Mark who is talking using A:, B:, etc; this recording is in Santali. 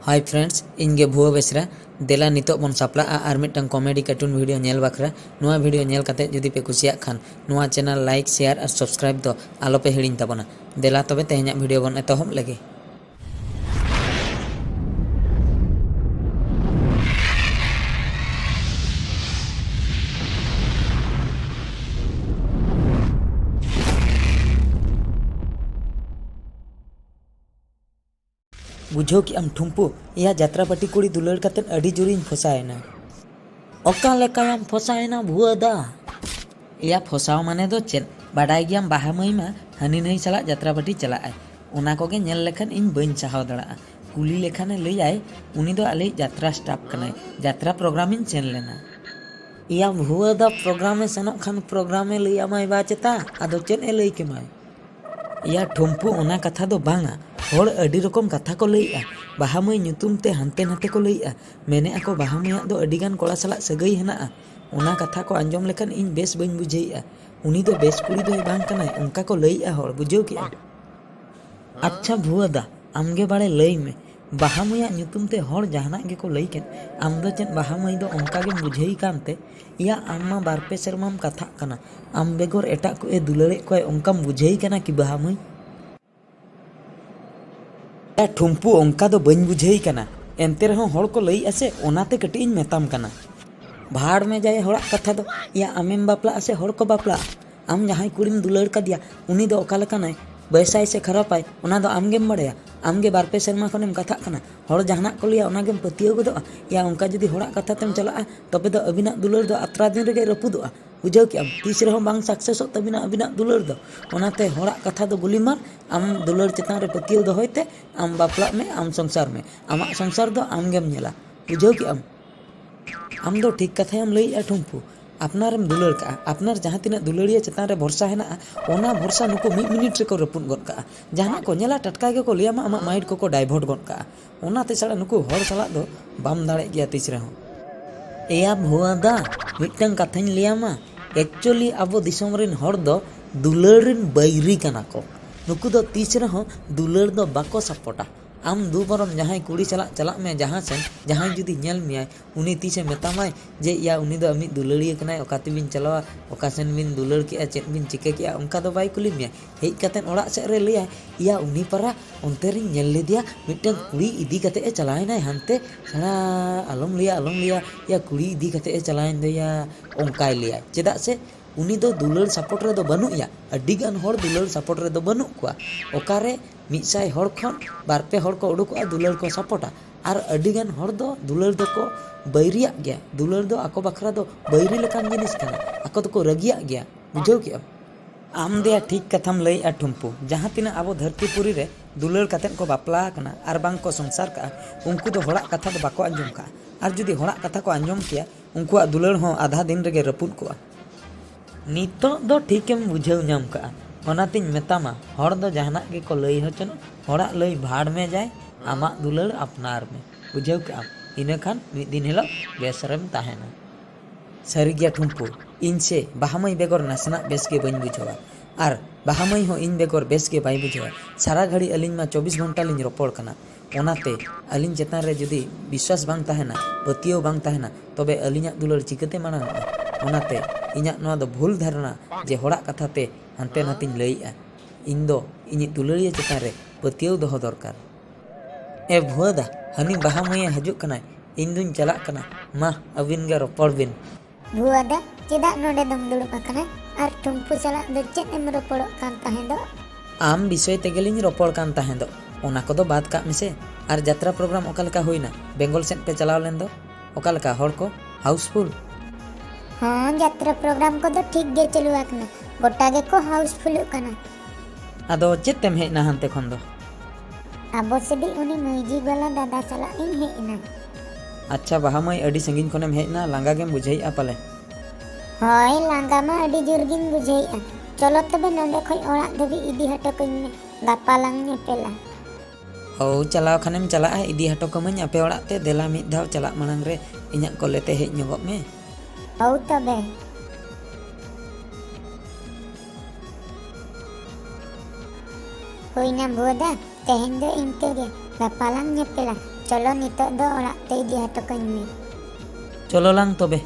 A: हाय फ्रेंड्स इनगे भुआ बेसरा देला नितो बन सापला आर मिटन कॉमेडी कार्टून वीडियो नेल बखरा नोआ वीडियो नेल काते जुदी पे कुसिया खान नोआ चैनल लाइक शेयर और सब्सक्राइब दो आलो पे हिड़िन ताबना देला तबे तेहना वीडियो बन एतहब लगे। बुझो कि आम ठुम्पू या जात्रापाटी कुड़ी दुलड़ काते अड़ी जुरीन फसायना ओका लेकायाम फसायना भुआ दा या फसाव माने दो चेद बाडाय गियाम बाहा मई मा हनी नई सला जात्रापाटी चला आय ओना कोगे नेल लेखान इन बइन चाहाव दड़ा कुली लेखाने लई आय उनी दो आले जात्रा स्टाफ कनाय जात्रा प्रोग्राम इन सेन लेना या भुआ दा प्रोग्राम सेनो खान प्रोग्राम लई आमाय बा चेता आदो चेद ए लई केमाय या ठुम्पू ओना कथा दो बांगा होड़ अड़ी रकम कथा को लईआ बाहा मई ᱧᱩᱛᱩᱢ ते हानते नाते को लईआ मेने आको बाहा मईया दो अड़ीगान कोड़ा सला सगई हेनाआ ओना कथा को आंजम लेखान इन बेस बइन बुझेइआ उनी दो बेस कुड़ी दो बांग कनाय उनका को लईआ होड़ बुझेउ कि अच्छा भुआ दा आमगे बाड़े लई में बाहा मईया ᱧᱩᱛᱩᱢ ते होड़ जहाना गे को लई केन आम दो चेन बाहा मई दो उनका गे बुझेई कानते या आम मा बारपे सेरमाम कथा कना आम बेगोर एटा को ए दुलड़े को उनकाम बुझेई कना कि बाहा मई ठुम्पू अंका दो बन बुझेई कना एनते रहो होड़ को लई आसे ओनाते कटी इन मेताम कना भाड़ में जाए होड़ा कथा दो या आमेम बापला आसे होड़ को बापला आम जहां कुड़ीम दुलड़ का दिया उनी दो ओका लेकानाय बैसाय से खराब आय ओना दो आमगेम बड़ाया आमगे बारपे सेरमा खनेम कथा कना होड़ जहाना को लिया ओनागेम पतियो गदोआ या उनका जदी होड़ा कथा तेम चला तबे दो अबिना दुलड़ दो अतरा दिन रेगे रपुदोआ बुझाव कि आम तीस रहो बांग सक्सेस तबिना अबिना दुलड़ दो ओनाते होड़ा कथा दो गुली मार आम दुलड़ चेतान रे पतियो दो होयते आम बापला में आम संसार में आमा संसार दो आमगेम नेला बुझाव कि आम दो ठीक कथा आम लई ठुम्पू अपनारम दुलड़ का अपनार जहाँ तीना दुलड़िया चेतान रे भरसा हेना ओना भरसा नुको मिड मिनिट रे को रपुन गद का जहाना को नेला टटका गे को लियामा आमा माइंड को डाइवर्ट गद का ओनाते साला नुको होड़ साला दो बाम दाड़े गया तीस रहो एया भुआ दा मिटन कथाñ लियामा एक्चुअली अब दिसम रेन होड़ दो दुलड़ रेन बैरी कना को नुकु दो तीस रहो दुलड़ दो बाको सपोटा आम दू बरम जहां कुड़ी चला में जहां सेन जहां जुदी नेल मियाय उनी तीसे मेतामाय जे या उनी दो अमी दुलड़िया कनाय ओकाते बिन चलावा ओका सेन बिन दुलड़ के चेत बिन चिके के उनका दो बाय कुली मिया हेज कतेन ओड़ा से रे लैया या उनी पारा ओनते रे नेल लेदिया मिटन कुड़ी इदी कते ए चलायनाय हानते सारा आलम लिया या कुड़ी इदी कते ए चलायन दो या ओंकाय लिया चेदा से उनी दो दुलड़ सपोर्ट रे दो बनु या अडिगान होड़ दुलड़ सपोर्ट रे दो बनु कुआ ओकारे मिसाय होड़ खन बारपे होड़ को उडुकोआ दुलड़ को सपोर्टा और अडिगान होड़ दो दुलड़ दो को बैरिया गया दुलड़ दो आको बखरा दो बैरी लेकान जिनिस कना आको तो को रगिया गया बुझो कि आम देया ठीक कथाम लई ठुम्पू जहां तिना आबो धरतीपुरी रे दुलड़ कतेन को बापला कना आर बांग को संसार का उनको दो होड़ा कथा दो बाको आंजम का और जुदी होड़ा कथा को आंजम किया उनको दुलड़ हो आधा दिन रेगे रपुन को नितो दो ठीकेम बुझाव नाम का ओनातिन मेतामा होड़ दो जहाना गे को लई होचन होड़ा लई भाड़ में जाए आमा दुलड़ अपनार में बुझाव के इना खान मिद दिन हिलो बेसरम ताहेना सारी गया ठुम्पू इनसे बाहामई बेगर नासना बेस के बइन बुझावा और बाहामई हो इन बेगर बेस के बाई बुझावा सारा घड़ी अलिन मा 24 घंटा लिन रोपड़ कना ओनाते अलिन चेतान रे जुदी विश्वास बांग ताहेना पतियो बांग ताहेना तबे अलिना दुलड़ चिकते माना ओनाते इना नोआ दो भूल धारणा जे होड़ा कथाते हानते नातिन लईआ इन दो इनी दुलड़िया चेतान रे पतियो दोहो दरकार ए भुआ दा हनी बाहा मईया हजु कनाय इन दुन चला कना मा अबिन गे रोपड़ बिन
B: भुआ दा चेदा नोडे दम दुड़ुब आकना आर ठुम्पू चला दो चेद एम रोपड़ कान ताहें दो
A: आम विषय तेगेलिन रोपड़ कान ताहें दो ओना को दो बात का मिसे आर यात्रा प्रोग्राम ओकालका होइना बेंगल सेन पे चलाव लेन दो ओकालका होड़ को हाउसफुल
B: हाँ यात्रा प्रोग्राम को तो ठीक गे चलू आकना गोटा गे को हाउसफुल कना
A: आदो चेतेम हेना हानते खन दो
B: आबो सेदी उनी म्यूजिक वाला दादा सला इन हेना
A: अच्छा बाहा मई अडी संगीन खनेम हेना लांगा गेम बुझाई पाले
B: होय लांगा मा अडी जोरगिन बुझाई चलो तबे नंदे खय ओड़ा धबी इदी हटो कइन में गापा लांग ने पेला
A: हो चलाव खनेम चला इदी हटो कमኝ आपे ओड़ा ते देला मिद धाव चला मानंग रे इᱧak को लेते हेज ᱧᱚᱜᱚᱜ में
B: हौ तबे होइना भुआ दा तेहेन दो इनके गे Gapa lang nyepela. Cholo nitok do orak te idi hatokain me.
A: Cholo lang tobe.